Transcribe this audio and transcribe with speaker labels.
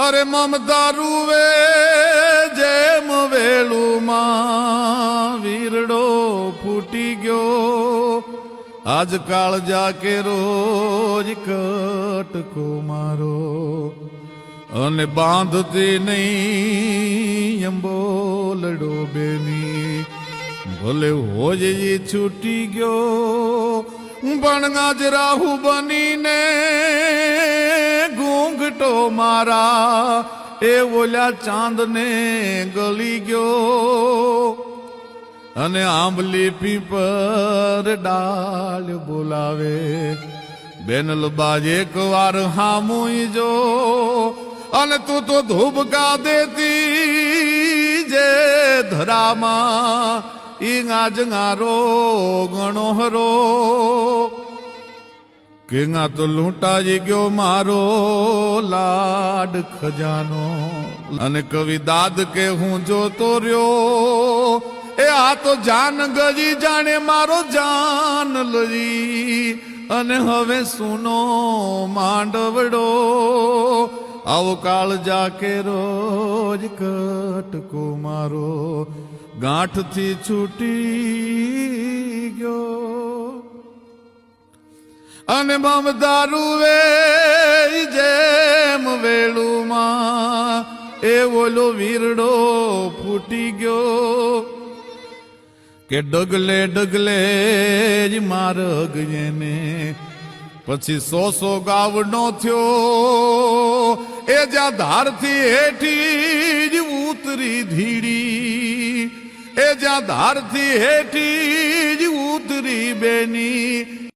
Speaker 1: અરે મમતા રૂવે જેમ વેલુમાં વીરડો ફૂટી ગયો આજકાળ જાકે રોજ કટકો મારો અને બાંધતી નહીં અંબોલડો બેની ભલે હોજ છૂટી ગયો પણ ગાજરાહુ બનીને ઘૂંઘટો મારા એ ઓલા ચાંદને ગળી ગયો અને આંબલી પીપર ડાળ બોલાવે બેનલ બાજ એક વાર હામુઈ જો અને તું તો ધૂબકા દેતી જે ધરામાં ઈ ગાજગારો ગણો હરો કેંગા તો લૂંટાઈ ગયો મારો લાડ ખજાનો અને કવિ દાદ કે હું જોતો રહ્યો એ આ તો જાન ગજી જાણે મારો જાન લઈ અને હવે સુનો માંડવડો આવો કાળ જાકે રોજ કટકો મારો ગાંઠથી છૂટી ગયો અને મમતા રૂવે જેમ વેલુમાં એ ઓલો વીરડો ફૂટી ગયો કે ડગલે ડગલે જ મારગ એને પછી 100 ગાવડો થયો એ જ્યાં ધારથી હેઠી જ ઉતરી ધીડી એ જ્યાં ધારથી હેઠી જ ઉતરી બેની